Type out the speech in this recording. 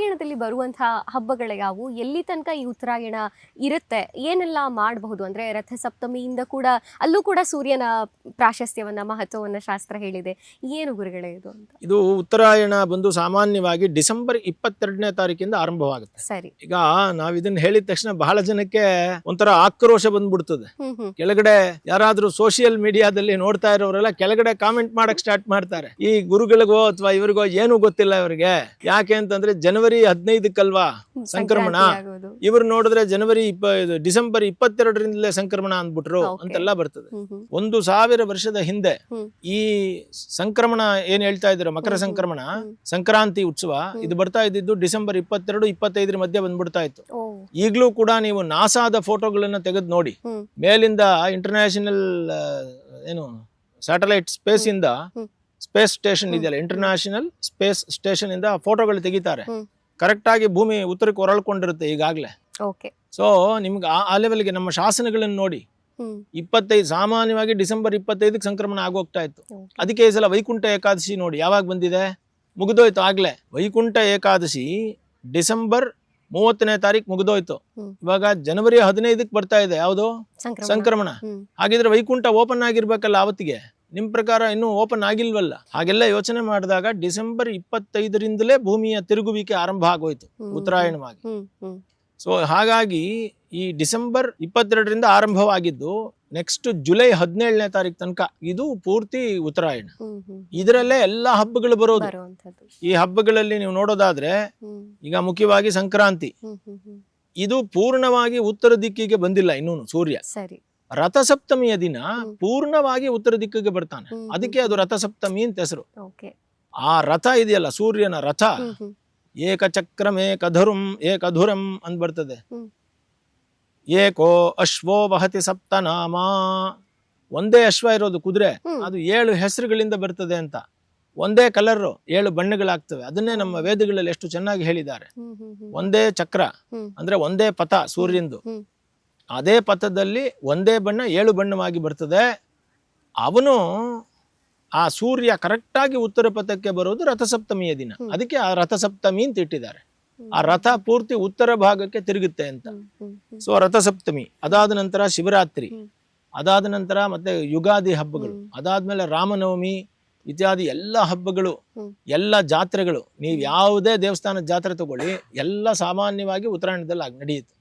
ಉತ್ತರಾಯಣದಲ್ಲಿ ಬರುವಂತಹ ಹಬ್ಬಗಳು ಯಾವುವು, ಎಲ್ಲಿ ತನಕ ಈ ಉತ್ತರಾಯಣ ಇರುತ್ತೆ, ಏನೆಲ್ಲ ಮಾಡಬಹುದು ಅಂದ್ರೆ ರಥಸಪ್ತಮಿಯಿಂದ ಕೂಡ ಅಲ್ಲೂ ಕೂಡ ಸೂರ್ಯನ ಪ್ರಾಶಸ್ತ್ಯವನ್ನ ಮಹತ್ವವನ್ನ ಶಾಸ್ತ್ರ ಹೇಳಿದೆ. ಏನು ಗುರುಗಳೇ ಇದು ಅಂತ? ಇದು ಉತ್ತರಾಯಣ ಬಂದು ಸಾಮಾನ್ಯವಾಗಿ ಡಿಸೆಂಬರ್ 22ನೇ ತಾರೀಕಿಂದ ಆರಂಭವಾಗುತ್ತೆ. ಸರಿ. ಈಗ ನಾವ್ ಇದನ್ನ ಹೇಳಿದ ತಕ್ಷಣ ಬಹಳ ಜನಕ್ಕೆ ಒಂಥರ ಆಕ್ರೋಶ ಬಂದ್ಬಿಡ್ತದೆ. ಕೆಳಗಡೆ ಯಾರಾದ್ರೂ ಸೋಷಿಯಲ್ ಮೀಡಿಯಾದಲ್ಲಿ ನೋಡ್ತಾ ಇರೋರೆಲ್ಲ ಕೆಳಗಡೆ ಕಾಮೆಂಟ್ ಮಾಡಕ್ ಸ್ಟಾರ್ಟ್ ಮಾಡ್ತಾರೆ, ಈ ಗುರುಗಳಿಗೋ ಅಥವಾ ಇವರಿಗೋ ಏನು ಗೊತ್ತಿಲ್ಲ ಇವರಿಗೆ. ಯಾಕೆ ಅಂತಂದ್ರೆ ಜನವರಿ 15ಕ್ಕಲ್ವಾ ಸಂಕ್ರಮಣ, ಇವ್ರು ನೋಡಿದ್ರೆ ಡಿಸೆಂಬರ್ 22ರಿಂದಲೇ ಸಂಕ್ರಮಣ ಅಂದ್ಬಿಟ್ರು ಅಂತೆಲ್ಲ ಬರ್ತದೆ. 1000 ವರ್ಷದ ಹಿಂದೆ ಈ ಸಂಕ್ರಮಣ ಏನ್ ಹೇಳ್ತಾ ಇದ್ರು, ಮಕರ ಸಂಕ್ರಮಣ, ಸಂಕ್ರಾಂತಿ ಉತ್ಸವ, ಇದು ಬರ್ತಾ ಇದ್ದಿದ್ದು ಡಿಸೆಂಬರ್ 22-25 ಮಧ್ಯೆ ಬಂದ್ಬಿಡ್ತಾ ಇತ್ತು. ಈಗಲೂ ಕೂಡ ನೀವು ನಾಸಾದ ಫೋಟೋಗಳನ್ನ ತೆಗೆದು ನೋಡಿ, ಮೇಲಿಂದ ಇಂಟರ್ನ್ಯಾಷನಲ್ ಏನು ಸ್ಯಾಟಲೈಟ್ ಸ್ಪೇಸ್ ಇಂದ, ಸ್ಪೇಸ್ ಸ್ಟೇಷನ್ ಇದೆಯಲ್ಲ, ಇಂಟರ್ನ್ಯಾಷನಲ್ ಸ್ಪೇಸ್ ಸ್ಟೇಷನ್ ಇಂದ ಫೋಟೋಗಳು ತೆಗಿತಾರೆ. ಕರೆಕ್ಟ್ ಆಗಿ ಭೂಮಿ ಉತ್ತರಕ್ಕೆ ಹೊರಳ್ಕೊಂಡಿರುತ್ತೆ ಈಗಾಗ್ಲೇ. ಸೊ ನಿಮ್ಗೆ ಆ ಲೆವೆಲ್ಗೆ ನಮ್ಮ ಶಾಸನಗಳನ್ನ ನೋಡಿ, 25 ಸಾಮಾನ್ಯವಾಗಿ ಡಿಸೆಂಬರ್ 25ಕ್ಕೆ ಸಂಕ್ರಮಣ ಆಗೋಗ್ತಾ ಇತ್ತು. ಅದಕ್ಕೆ ಈ ಸಲ ವೈಕುಂಠ ಏಕಾದಶಿ ನೋಡಿ ಯಾವಾಗ ಬಂದಿದೆ, ಮುಗಿದೋಯ್ತು ಆಗ್ಲೇ. ವೈಕುಂಠ ಏಕಾದಶಿ ಡಿಸೆಂಬರ್ 30ನೇ ತಾರೀಕು ಮುಗಿದೋಯ್ತು. ಇವಾಗ ಜನವರಿ 15ಕ್ಕೆ ಬರ್ತಾ ಇದೆ ಯಾವುದು ಸಂಕ್ರಮಣ. ಹಾಗಿದ್ರೆ ವೈಕುಂಠ ಓಪನ್ ಆಗಿರ್ಬೇಕಲ್ಲ ಅವತ್ತಿಗೆ. ನಿಮ್ ಪ್ರಕಾರ ಇನ್ನೂ ಓಪನ್ ಆಗಿಲ್ವಲ್ಲ. ಹಾಗೆಲ್ಲ ಯೋಚನೆ ಮಾಡಿದಾಗ ಡಿಸೆಂಬರ್ 25ರಿಂದಲೇ ಭೂಮಿಯ ತಿರುಗುವಿಕೆ ಆರಂಭ ಆಗೋಯ್ತು ಉತ್ತರಾಯಣವಾಗಿ. ಸೊ ಹಾಗಾಗಿ ಈ ಡಿಸೆಂಬರ್ 22ರಿಂದ ಆರಂಭವಾಗಿದ್ದು ನೆಕ್ಸ್ಟ್ ಜುಲೈ 17ನೇ ತಾರೀಕು ತನಕ ಇದು ಪೂರ್ತಿ ಉತ್ತರಾಯಣ. ಇದರಲ್ಲೇ ಎಲ್ಲಾ ಹಬ್ಬಗಳು ಬರೋದು. ಈ ಹಬ್ಬಗಳಲ್ಲಿ ನೀವು ನೋಡೋದಾದ್ರೆ ಈಗ ಮುಖ್ಯವಾಗಿ ಸಂಕ್ರಾಂತಿ, ಇದು ಪೂರ್ಣವಾಗಿ ಉತ್ತರ ದಿಕ್ಕಿಗೆ ಬಂದಿಲ್ಲ ಇನ್ನೂನು ಸೂರ್ಯ. ರಥಸಪ್ತಮಿಯ ದಿನ ಪೂರ್ಣವಾಗಿ ಉತ್ತರ ದಿಕ್ಕಿಗೆ ಬರ್ತಾನೆ, ಅದಕ್ಕೆ ಅದು ರಥಸಪ್ತಮಿ ಅಂತ ಹೆಸರು. ಆ ರಥ ಇದೆಯಲ್ಲ, ಸೂರ್ಯನ ರಥ, ಏಕಚಕ್ರಂ ಏಕಧುರಂ ಏಕಧುರಂ ಅಂತ ಬರ್ತದೆ. ಏಕೋ ಅಶ್ವೋ ವಹತಿ ಸಪ್ತನಾಮ, ಒಂದೇ ಅಶ್ವ ಇರೋದು ಕುದುರೆ, ಅದು 7 ಹೆಸರುಗಳಿಂದ ಬರ್ತದೆ ಅಂತ. ಒಂದೇ ಕಲರ್ 7 ಬಣ್ಣಗಳಾಗ್ತವೆ. ಅದನ್ನೇ ನಮ್ಮ ವೇದಗಳಲ್ಲಿ ಎಷ್ಟು ಚೆನ್ನಾಗಿ ಹೇಳಿದ್ದಾರೆ. ಒಂದೇ ಚಕ್ರ ಅಂದ್ರೆ ಒಂದೇ ಪಥ ಸೂರ್ಯಂದು, ಅದೇ ಪಥದಲ್ಲಿ ಒಂದೇ ಬಣ್ಣ 7 ಬಣ್ಣವಾಗಿ ಬರ್ತದೆ. ಅವನು ಆ ಸೂರ್ಯ ಕರೆಕ್ಟ್ ಆಗಿ ಉತ್ತರ ಪಥಕ್ಕೆ ಬರೋದು ರಥಸಪ್ತಮಿಯ ದಿನ. ಅದಕ್ಕೆ ಆ ರಥಸಪ್ತಮಿ ಅಂತ ಇಟ್ಟಿದ್ದಾರೆ. ಆ ರಥ ಪೂರ್ತಿ ಉತ್ತರ ಭಾಗಕ್ಕೆ ತಿರುಗುತ್ತೆ ಅಂತ. ಸೊ ರಥಸಪ್ತಮಿ ಅದಾದ ನಂತರ ಶಿವರಾತ್ರಿ, ಅದಾದ ನಂತರ ಮತ್ತೆ ಯುಗಾದಿ ಹಬ್ಬಗಳು, ಅದಾದ್ಮೇಲೆ ರಾಮನವಮಿ ಇತ್ಯಾದಿ ಎಲ್ಲ ಹಬ್ಬಗಳು, ಎಲ್ಲ ಜಾತ್ರೆಗಳು. ನೀವು ಯಾವುದೇ ದೇವಸ್ಥಾನದ ಜಾತ್ರೆ ತಗೊಳ್ಳಿ, ಎಲ್ಲ ಸಾಮಾನ್ಯವಾಗಿ ಉತ್ತರಾಯಣದಲ್ಲಿ ನಡೆಯುತ್ತೆ.